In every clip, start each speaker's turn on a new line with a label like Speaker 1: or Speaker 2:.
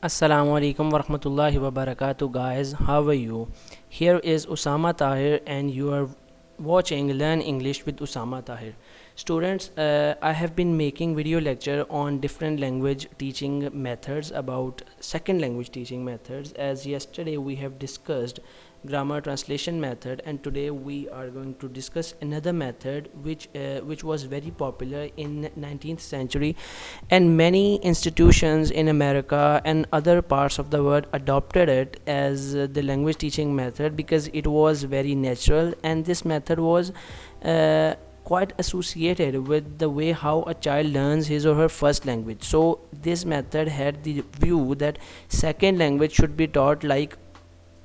Speaker 1: Assalamu alaikum warahmatullahi wabarakatuh, guys. How are you? Here is Usama Tahir, and you are watching Learn English with Usama Tahir. Students, I have been making video lecture on different language teaching methods, about second language teaching methods, as yesterday we have discussed grammar translation method, and today we are going to discuss another method which was very popular in 19th century, and many institutions in America and other parts of the world adopted it as the language teaching method because it was very natural, and this method was quite associated with the way how a child learns his or her first language. So this method had the view that second language should be taught like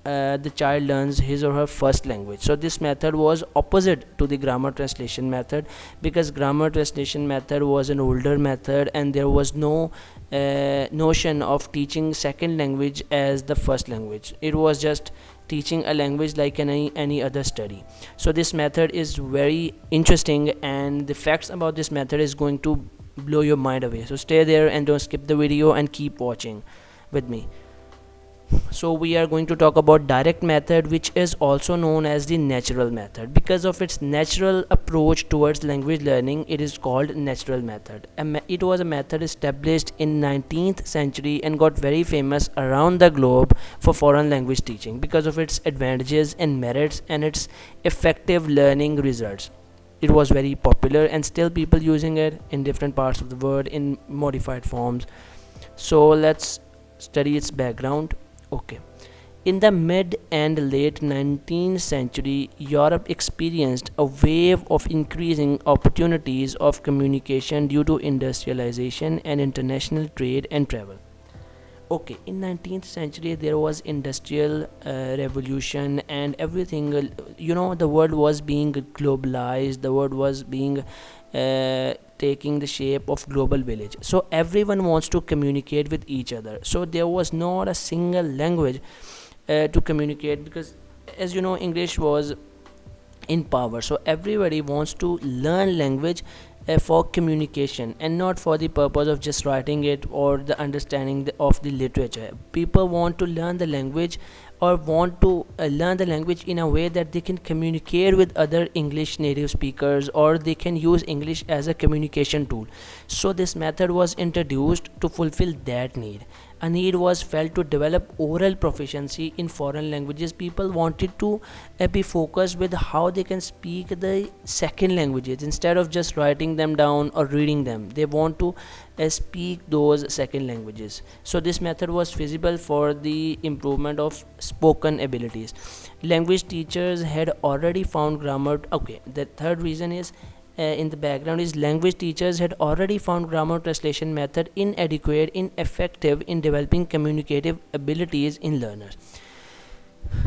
Speaker 1: the child learns his or her first language. So this method was opposite to the grammar translation method, because grammar translation method was an older method and there was no notion of teaching second language as the first language. It was just teaching a language like any other study. So this method is very interesting, and the facts about this method is going to blow your mind away. So stay there and don't skip the video and keep watching with me. So we are going to talk about direct method, which is also known as the natural method. Because of its natural approach towards language learning, it is called natural method. It was a method established in 19th century and got very famous around the globe for foreign language teaching because of its advantages and merits and its effective learning results. It was very popular and still people using it in different parts of the world in modified forms. So let's study its background. Okay. In the mid and late 19th century, Europe experienced a wave of increasing opportunities of communication due to industrialization and international trade and travel. Okay, in 19th century there was industrial revolution and everything. The world was being globalized. The world was being taking the shape of global village. So everyone wants to communicate with each other. So there was not a single language to communicate, because as you know, English was in power. So everybody wants to learn language for communication and not for the purpose of just writing it or the understanding of the literature. People want to learn the language, or want to learn the language in a way that they can communicate with other English native speakers, or they can use English as a communication tool. So this method was introduced to fulfill that need. A need was felt to develop oral proficiency in foreign languages. People wanted to be focused with how they can speak the second languages instead of just writing them down or reading them. They want to speak those second languages. So this method was feasible for the improvement of spoken abilities. Language teachers had already found grammar. Okay, the third reason is, in the background, is language teachers had already found grammar translation method inadequate, ineffective in developing communicative abilities in learners.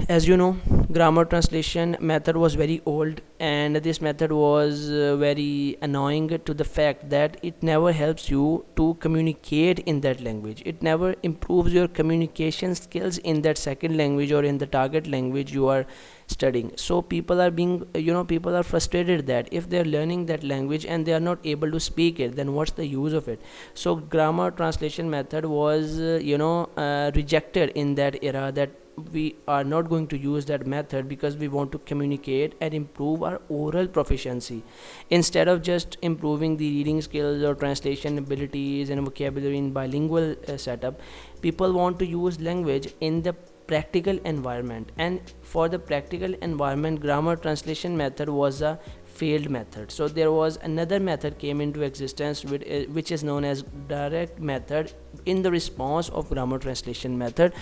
Speaker 1: As you know, grammar translation method was very old, and this method was very annoying to the fact that it never helps you to communicate in that language. It never improves your communication skills in that second language or in the target language you are studying. So people are people are frustrated that if they are learning that language and they are not able to speak it, then what's the use of it? So grammar translation method was rejected in that era, that we are not going to use that method because we want to communicate and improve our oral proficiency instead of just improving the reading skills or translation abilities and vocabulary in bilingual setup. People want to use language in the practical environment, and for the practical environment, grammar translation method was a failed method. So there was another method came into existence which is known as direct method in the response of grammar translation method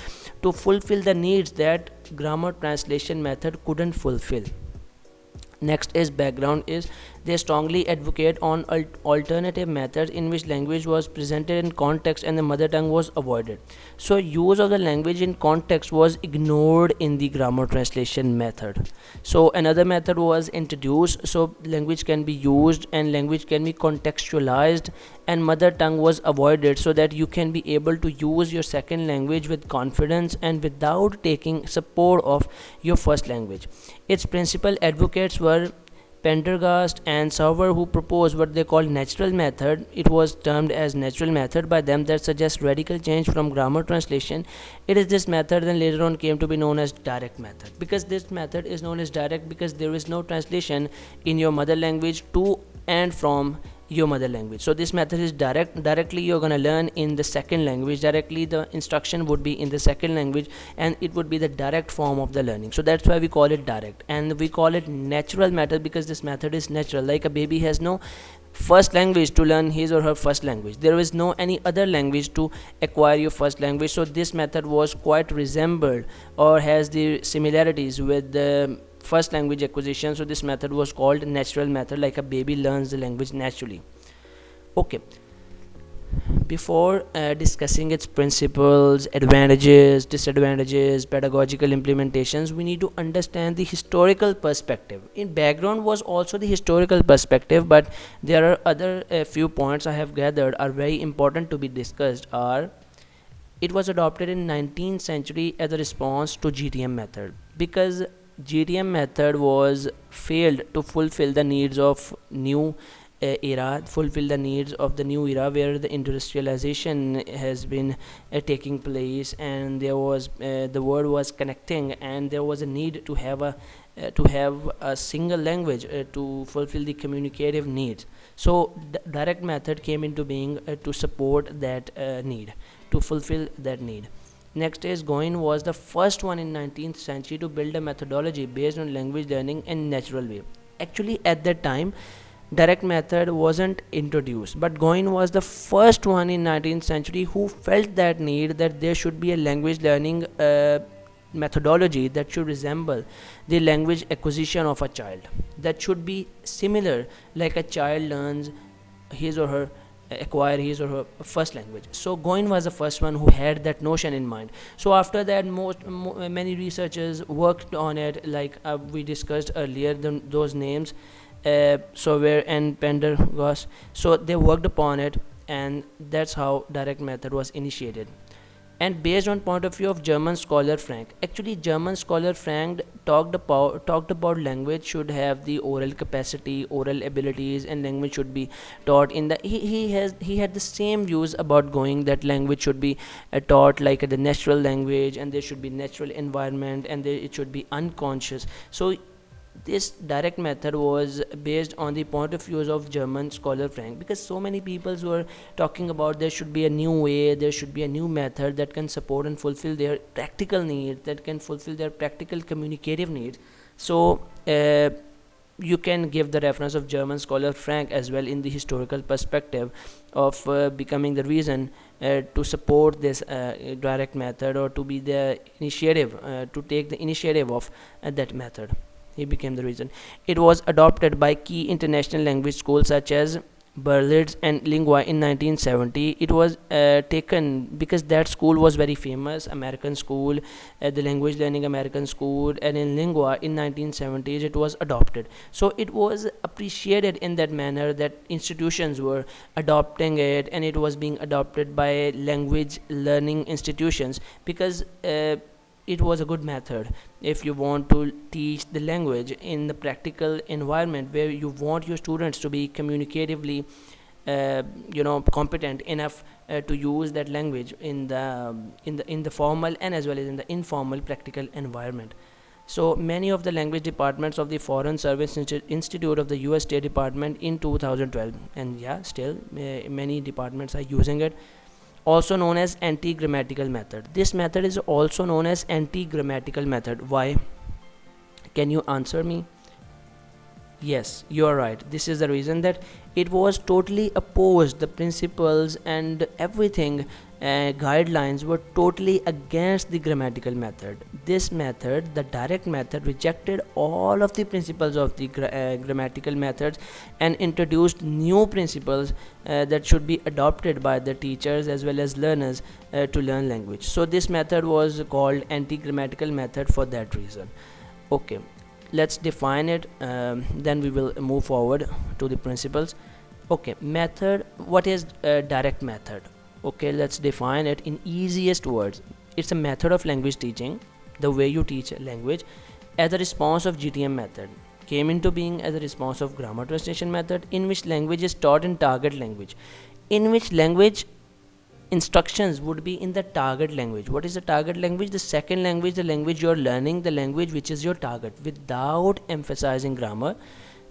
Speaker 1: to fulfill the needs that grammar translation method couldn't fulfill. Next is background is, they strongly advocate on alternative methods in which language was presented in context and the mother tongue was avoided. So use of the language in context was ignored in the grammar translation method. So another method was introduced, so language can be used and language can be contextualized and mother tongue was avoided, so that you can be able to use your second language with confidence and without taking support of your first language. Its principal advocates were Pendergast and Sauer, who proposed what they call natural method. It was termed as natural method by them, that suggests radical change from grammar translation. It is this method then later on came to be known as direct method. Because this method is known as direct because there is no translation in your mother language to and from your mother language. So this method is directly you're going to learn in the second language. Directly the instruction would be in the second language, and it would be the direct form of the learning. So that's why we call it direct, and we call it natural method because this method is natural. Like a baby has no first language to learn his or her first language. There is no any other language to acquire your first language. So this method was quite resembled or has the similarities with the first language acquisition. So this method was called natural method, like a baby learns the language naturally. Okay, before discussing its principles, advantages, disadvantages, pedagogical implementations, we need to understand the historical perspective. In background was also the historical perspective, but there are other few points I have gathered are very important to be discussed. Are it was adopted in 19th century as a response to GTM method, because GTM method was failed to fulfill the needs of new fulfill the needs of the new era where the industrialization has been taking place, and there was the world was connecting, and there was a need to have a single language to fulfill the communicative needs. So direct method came into being to support that need, to fulfill that need. Next is Goin was the first one in 19th century to build a methodology based on language learning in natural way. Actually, at that time, direct method wasn't introduced, but Goin was the first one in 19th century who felt that need that there should be a language learning methodology that should resemble the language acquisition of a child, that should be similar like a child learns his or her acquire his or her first language. So Goin was the first one who had that notion in mind. So after that, many researchers worked on it, like we discussed earlier, those names, Sauer and Pendergast. So they worked upon it, and that's how direct method was initiated. And based on point of view of German scholar Frank, actually German scholar Frank talked about language should have the oral capacity, oral abilities, and language should be taught in the he had the same views about going that language should be taught like the natural language, and there should be natural environment, and it should be unconscious. So this direct method was based on the point of views of German scholar Frank, because so many people were talking about there should be a new way, there should be a new method that can support and fulfill their practical needs, that can fulfill their practical communicative needs. So you can give the reference of German scholar Frank as well in the historical perspective of becoming the reason to support this direct method, or to be the initiative, to take the initiative of that method. He became the reason. It was adopted by key international language schools such as Berlitz and Lingua in 1970. It was taken because that school was very famous, American school, the language learning American school, and in Lingua in 1970s it was adopted. So it was appreciated in that manner that institutions were adopting it, and it was being adopted by language learning institutions because it was a good method if you want to teach the language in the practical environment where you want your students to be communicatively competent enough to use that language in the formal and as well as in the informal practical environment. So many of the language departments of the Foreign Service Institute of the US State Department in 2012, and still many departments are using it, also known as anti-grammatical method. This method is also known as anti-grammatical method. Why? Can you answer me? Yes, you are right. This is the reason that it was totally opposed. The principles and everything, guidelines were totally against the grammatical method. This method, the direct method, rejected all of the principles of the grammatical methods and introduced new principles that should be adopted by the teachers as well as learners to learn language. So this method was called anti-grammatical method for that reason. Okay, let's define it, then we will move forward to the principles. Okay, method. What is direct method? Okay, let's define it in easiest words. It's a method of language teaching, the way you teach a language, as a response of GTM method. came into being as a response of grammar translation method, in which language is taught in target language, in which language instructions would be in the target language. What is the target language? The second language, the language you are learning, the language which is your target, without emphasizing grammar.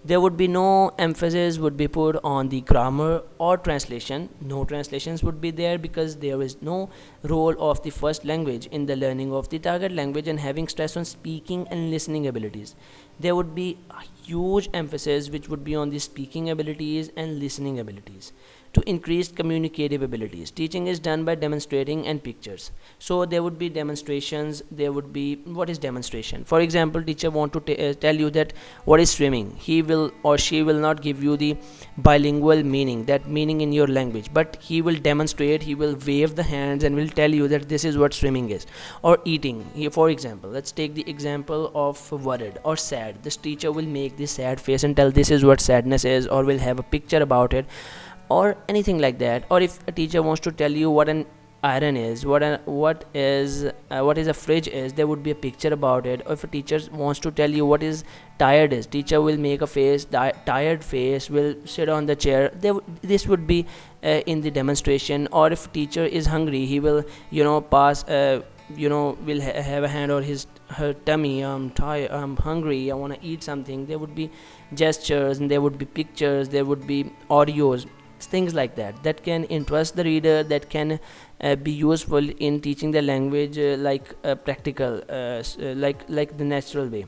Speaker 1: There would be no emphasis would be put on the grammar or translation. No translations would be there, because there is no role of the first language in the learning of the target language and having stress on speaking and listening abilities. There would be a huge emphasis which would be on the speaking abilities and listening abilities to increase communicative abilities. Teaching is done by demonstrating and pictures. So there would be demonstrations. There would be, what is demonstration? For example, teacher want to tell you that what is swimming. He will or she will not give you the bilingual meaning, that meaning in your language, but he will demonstrate. He will wave the hands and will tell you that this is what swimming is. Or eating. Here, for example, let's take the example of worried or sad. This teacher will make this sad face and tell this is what sadness is, or will have a picture about it, or anything like that. Or if a teacher wants to tell you what an iron is, what is a fridge is, there would be a picture about it. Or if a teacher wants to tell you what is tired is, teacher will make a face, tired face, will sit on the chair. This would be in the demonstration. Or if teacher is hungry, he will pass will have a hand on her tummy. I'm tired, I'm hungry, I want to eat something. There would be gestures, and there would be pictures, there would be audios, things like that can interest the reader, that can be useful in teaching the language practical, like the natural way.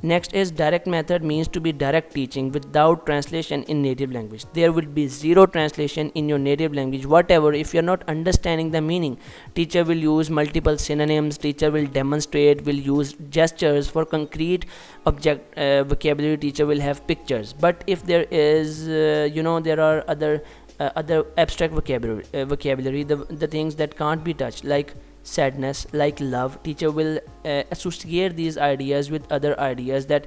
Speaker 1: Next is direct method, means to be direct teaching without translation in native language. There will be zero translation in your native language whatever. If you're not understanding the meaning, teacher will use multiple synonyms, teacher will demonstrate, will use gestures. For concrete object vocabulary, teacher will have pictures. But if there is there are other abstract vocabulary, the things that can't be touched, like sadness, like love, teacher will associate these ideas with other ideas, that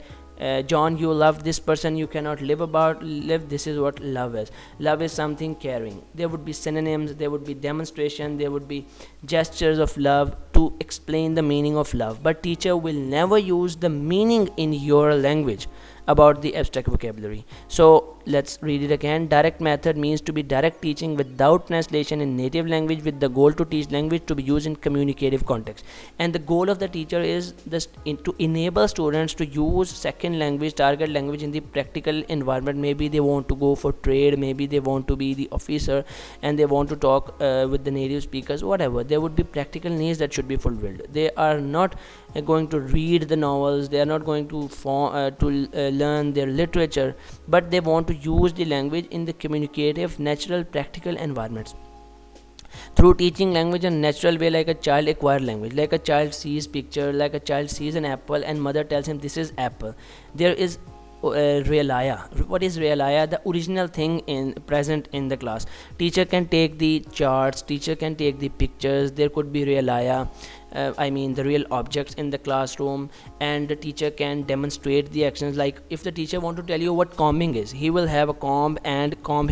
Speaker 1: John, you love this person, you cannot live. This is what love is. Love is something caring. There would be synonyms, there would be demonstration, there would be gestures of love to explain the meaning of love. But teacher will never use the meaning in your language about the abstract vocabulary. So let's read it again. Direct method means to be direct teaching without translation in native language, with the goal to teach language to be used in communicative context. And the goal of the teacher is to enable students to use second language, target language, in the practical environment. Maybe they want to go for trade, maybe they want to be the officer and they want to talk with the native speakers, whatever. There would be practical needs that should be fulfilled. They are not going to read the novels, they are not going to learn their literature, but they want to use the language in the communicative, natural, practical environments. Through teaching language in a natural way, like a child acquires language, like a child sees picture, like a child sees an apple and mother tells him this is apple. There is realaya. What is realaya? The original thing present in the class. Teacher can take the charts, teacher can take the pictures, there could be realaya, the real objects in the classroom, and the teacher can demonstrate the actions. Like if the teacher want to tell you what combing is, he will have a comb and comb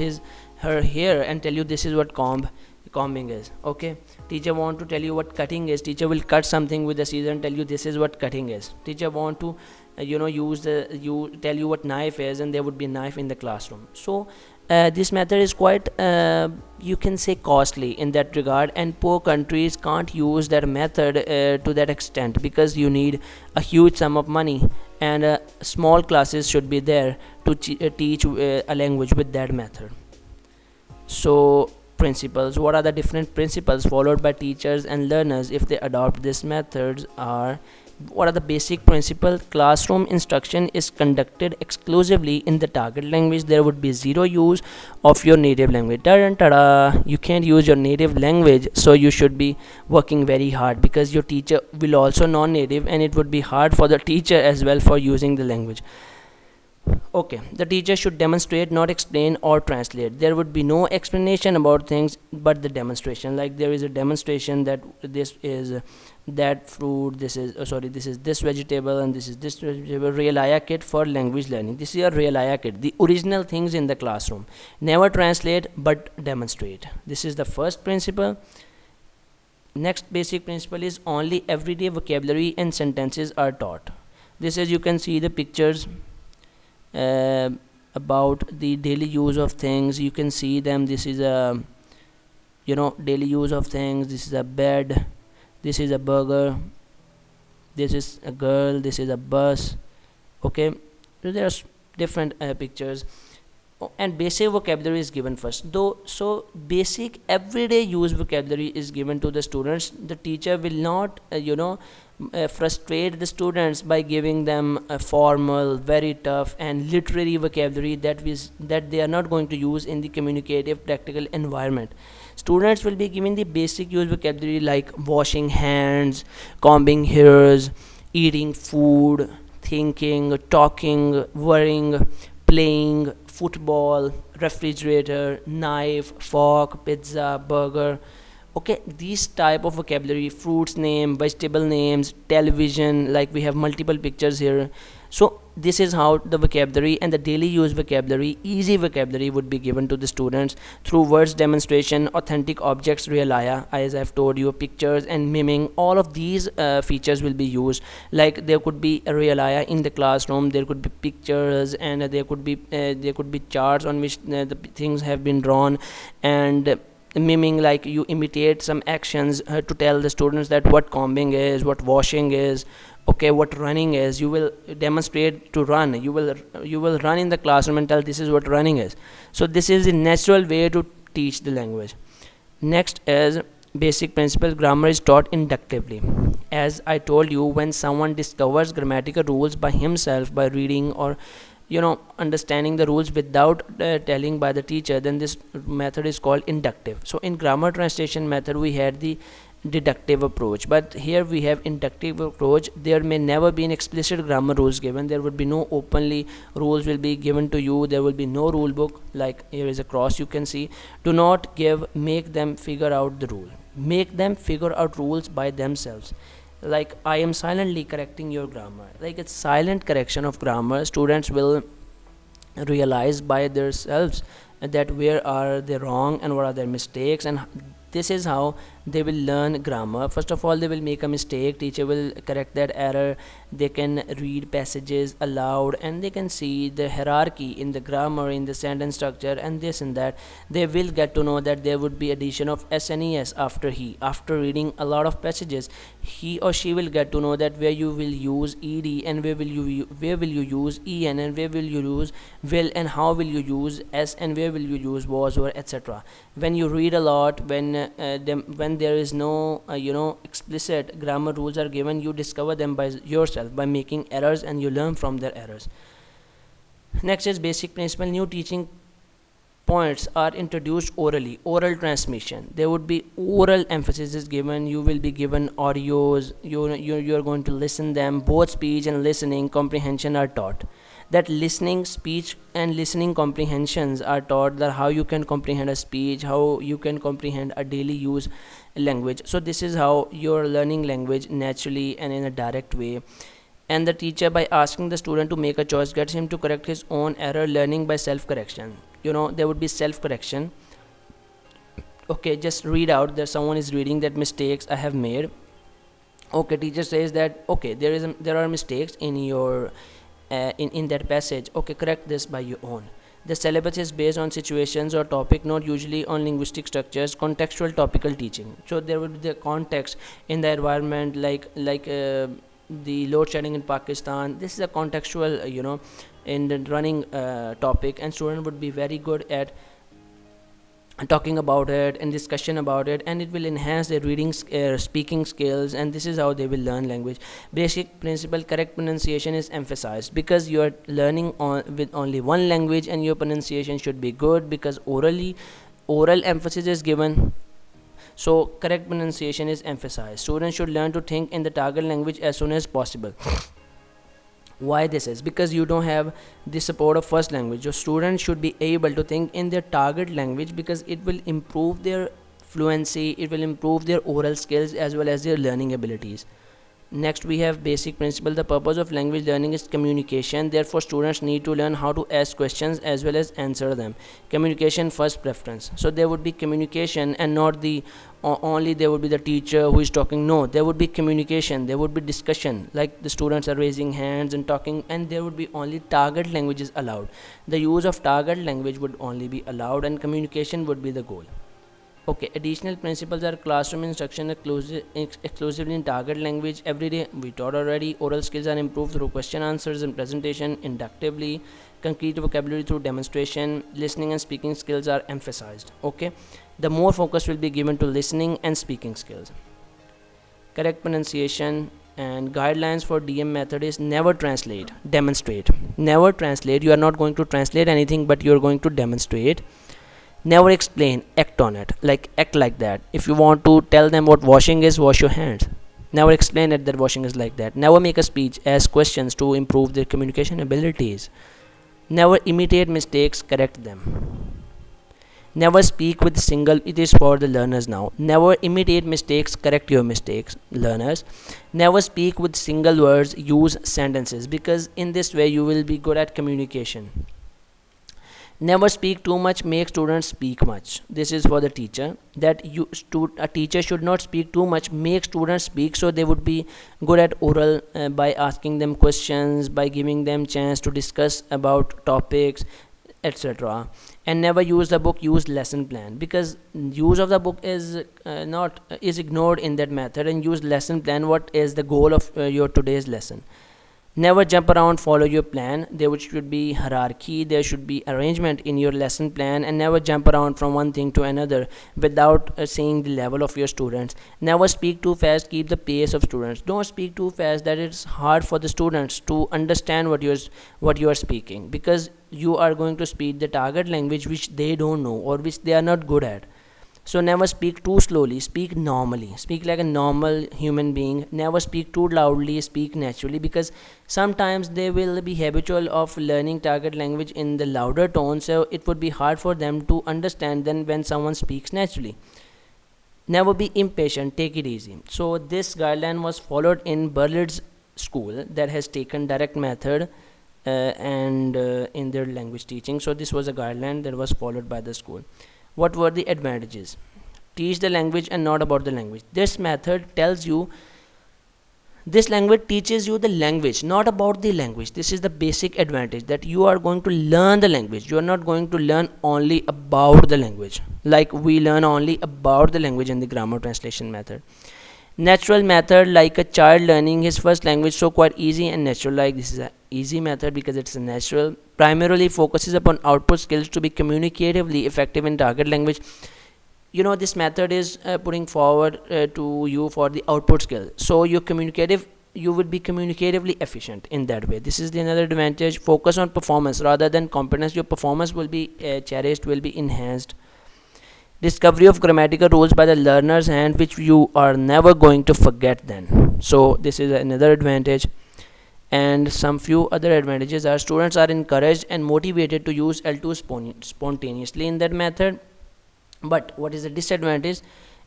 Speaker 1: her hair and tell you this is what combing is. Okay, teacher want to tell you what cutting is, teacher will cut something with the scissor and tell you this is what cutting is. Teacher want to tell you what knife is, and there would be a knife in the classroom. So this method is quite you can say costly in that regard, and poor countries can't use that method to that extent, because you need a huge sum of money, and small classes should be there to teach a language with that method. So principles, what are the different principles followed by teachers and learners if they adopt these methods are: what are the basic principles? Classroom instruction is conducted exclusively in the target language. There would be zero use of your native language. Ta-da! You can't use your native language, so you should be working very hard, because your teacher will also non-native, and it would be hard for the teacher as well for using the language. Okay, the teacher should demonstrate, not explain or translate. There would be no explanation about things but the demonstration. Like there is a demonstration that this is that fruit, this is this vegetable, and this is this vegetable. Realaya kit for language learning. This is your Realaya kit, the original things in the classroom. Never translate but demonstrate. This is the first principle. Next basic principle is only everyday vocabulary and sentences are taught. This is, you can see the pictures. uh, about the daily use of things. You can see them. This is a, daily use of things. This is a bed, this is a burger, this is a girl, this is a bus. Okay, so there's different pictures. And basic vocabulary is given first, though. So basic everyday use vocabulary is given to the students. The teacher will not frustrate the students by giving them a formal, very tough and literary vocabulary that they are not going to use in the communicative practical environment. Students will be given the basic use vocabulary like washing hands, combing hairs, eating food, thinking, talking, worrying, playing, football, refrigerator, knife, fork, pizza, burger. Okay, these type of vocabulary, fruits name, vegetable names, television, like we have multiple pictures here. So this is how the vocabulary and the daily use vocabulary, easy vocabulary, would be given to the students through words demonstration, authentic objects, realia, as I've told you, pictures and miming. All of these features will be used. Like there could be a realia in the classroom, there could be pictures, and there could be charts on which the things have been drawn. And miming, like you imitate some actions to tell the students that what combing is, what washing is, okay, what running is. You will demonstrate to run. You will run in the classroom and tell this is what running is. So this is the natural way to teach the language. Next is basic principle. Grammar is taught inductively. As I told you, when someone discovers grammatical rules by himself, by reading or understanding the rules without telling by the teacher, then this method is called inductive. So in grammar translation method we had the deductive approach, but here we have inductive approach. There may never be an explicit grammar rules given. There would be no openly rules will be given to you. There will be no rule book. Like here is a cross, you can see. Do not make them figure out the rule. Make them figure out rules by themselves. Like I am silently correcting your grammar. Like it's silent correction of grammar. Students will realize by themselves that where are they wrong and what are their mistakes, and this is how they will learn grammar. First of all, they will make a mistake, teacher will correct that error. They can read passages aloud and they can see the hierarchy in the grammar, in the sentence structure, and this and that. They will get to know that there would be addition of SNES after he. After reading a lot of passages, he or she will get to know that where you will use ed and where will you use en, and where will you use will, and how will you use s, and where will you use was, or etc. When you read a lot, when there is no explicit grammar rules are given, you discover them by yourself by making errors, and you learn from their errors. Next is basic principle. New teaching points are introduced orally. Oral transmission, there would be oral emphasis is given. You will be given audios. You're going to listen them. Both speech and listening comprehension are taught. That listening, speech and listening comprehensions are taught, that how you can comprehend a speech, how you can comprehend a daily use language. So this is how you're learning language naturally and in a direct way. And the teacher, by asking the student to make a choice, gets him to correct his own error. Learning by self-correction, there would be self-correction. Okay, just read out that someone is reading that mistakes I have made. Okay, teacher says that okay, there are mistakes in your in that passage. Okay, correct this by your own. The syllabus is based on situations or topic, not usually on linguistic structures. Contextual topical teaching, so there will be the context in the environment, like the load shedding in Pakistan. This is a contextual in the running topic, and student would be very good at talking about it and discussion about it, and it will enhance their reading speaking skills, and this is how they will learn language. Basic principle. Correct pronunciation is emphasized because you are learning with only one language, and your pronunciation should be good because oral emphasis is given. So correct pronunciation is emphasized. Students should learn to think in the target language as soon as possible. Why this is? Because you don't have the support of first language. Your students should be able to think in their target language, because it will improve their fluency, it will improve their oral skills as well as their learning abilities. Next we have basic principle. The purpose of language learning is communication. Therefore students need to learn how to ask questions as well as answer them. Communication first preference. So there would be communication and not the only there would be the teacher who is talking. No, there would be communication, there would be discussion, like the students are raising hands and talking, and there would be only target languages allowed. The use of target language would only be allowed and communication would be the goal. Okay, additional principles are classroom instruction exclusively in target language. Every day we taught already. Oral skills are improved through question answers and presentation inductively. Concrete vocabulary through demonstration. Listening and speaking skills are emphasized. Okay, the more focus will be given to listening and speaking skills. Correct pronunciation and guidelines for DM method is never translate, demonstrate. Never translate. You are not going to translate anything, but you are going to demonstrate. Never explain, act on it, like act like that. If you want to tell them what washing is, wash your hands. Never explain it that washing is like that. Never make a speech, ask questions to improve their communication abilities. Never imitate mistakes, correct them. Never speak with single, it is for the learners now. Never imitate mistakes, correct your mistakes, learners. Never speak with single words, use sentences, because in this way you will be good at communication. Never speak too much, make students speak much. This is for the teacher, that a teacher should not speak too much, make students speak, so they would be good at oral by asking them questions, by giving them chance to discuss about topics, etc. And never use the book, use lesson plan, because use of the book is not is ignored in that method, and use lesson plan, what is the goal of your today's lesson. Never jump around, follow your plan. There should be hierarchy, there should be arrangement in your lesson plan, and never jump around from one thing to another without seeing the level of your students. Never speak too fast, keep the pace of students. Don't speak too fast that it's hard for the students to understand what you are speaking, because you are going to speak the target language which they don't know or which they are not good at. So never speak too slowly, speak normally, speak like a normal human being. Never speak too loudly, speak naturally, because sometimes they will be habitual of learning target language in the louder tone, so it would be hard for them to understand than when someone speaks naturally. Never be impatient, take it easy. So this guideline was followed in Berlitz school that has taken direct method and in their language teaching. So this was a guideline that was followed by the school. What were the advantages? Teach the language and not about the language. This method tells you, this language teaches you the language, not about the language. This is the basic advantage, that you are going to learn the language. You are not going to learn only about the language, like we learn only about the language in the grammar translation method. Natural method, like a child learning his first language, so quite easy and natural. Like this is an easy method because it's a natural. Primarily focuses upon output skills to be communicatively effective in target language. This method is putting forward to you for the output skill, so you would be communicatively efficient in that way. This is the another advantage. Focus on performance rather than competence. Your performance will be cherished, will be enhanced. Discovery of grammatical rules by the learner's hand, which you are never going to forget then. So this is another advantage. And some few other advantages are, students are encouraged and motivated to use L2 spontaneously in that method. But what is the disadvantage?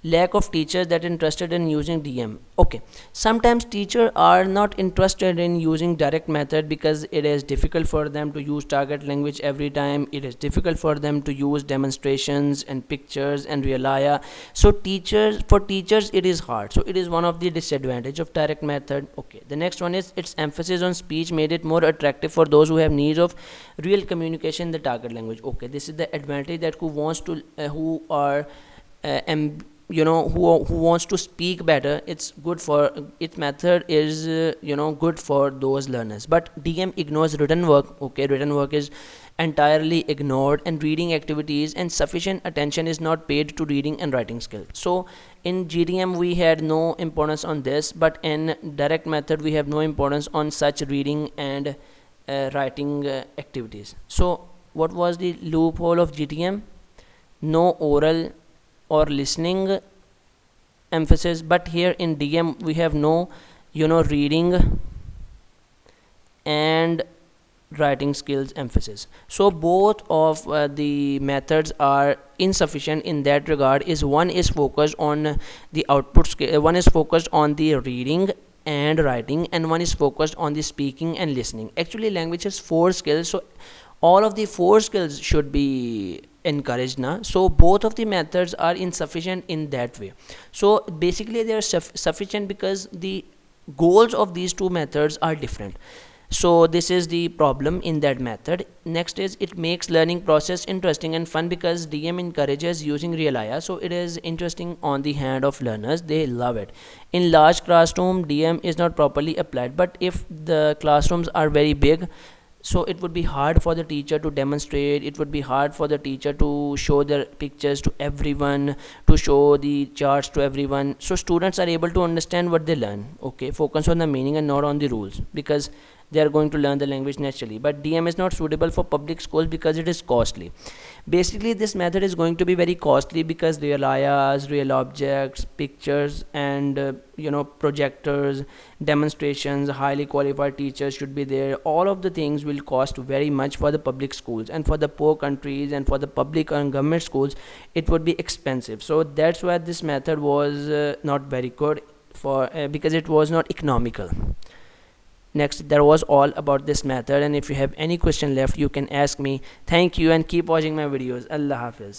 Speaker 1: Lack of teachers that are interested in using DM. Okay, sometimes teachers are not interested in using direct method because it is difficult for them to use target language every time. It is difficult for them to use demonstrations and pictures and realia. So for teachers it is hard. So it is one of the disadvantage of direct method. Okay, the next one is its emphasis on speech made it more attractive for those who have needs of real communication in the target language. Okay, this is the advantage, that who wants to speak better, it's good for its method is good for those learners. But DM ignores written work. Okay, written work is entirely ignored, and reading activities and sufficient attention is not paid to reading and writing skills. So in GDM we had no importance on this, but in direct method we have no importance on such reading and writing activities. So what was the loophole of GTM? No oral or listening emphasis, but here in DM we have no reading and writing skills emphasis. So both of the methods are insufficient in that regard. One is focused on the output skill, one is focused on the reading and writing, and one is focused on the speaking and listening. Actually language has four skills, so all of the four skills should be encouraged now. So both of the methods are insufficient in that way. So basically they are sufficient because the goals of these two methods are different. So this is the problem in that method. Next is it makes learning process interesting and fun because DM encourages using real aya, so it is interesting on the hand of learners, they love it. In large classroom DM is not properly applied, but if the classrooms are very big, so it would be hard for the teacher to demonstrate, it would be hard for the teacher to show their pictures to everyone, to show the charts to everyone, so students are able to understand what they learn. Okay, focus on the meaning and not on the rules, because they are going to learn the language naturally. But DM is not suitable for public schools because it is costly. Basically this method is going to be very costly because real ayahs, real objects, pictures, and projectors, demonstrations, highly qualified teachers should be there. All of the things will cost very much for the public schools, and for the poor countries and for the public and government schools it would be expensive. So that's why this method was not very good for because it was not economical. Next, that was all about this method, and if you have any question left you can ask me. Thank you and keep watching my videos. Allah Hafiz.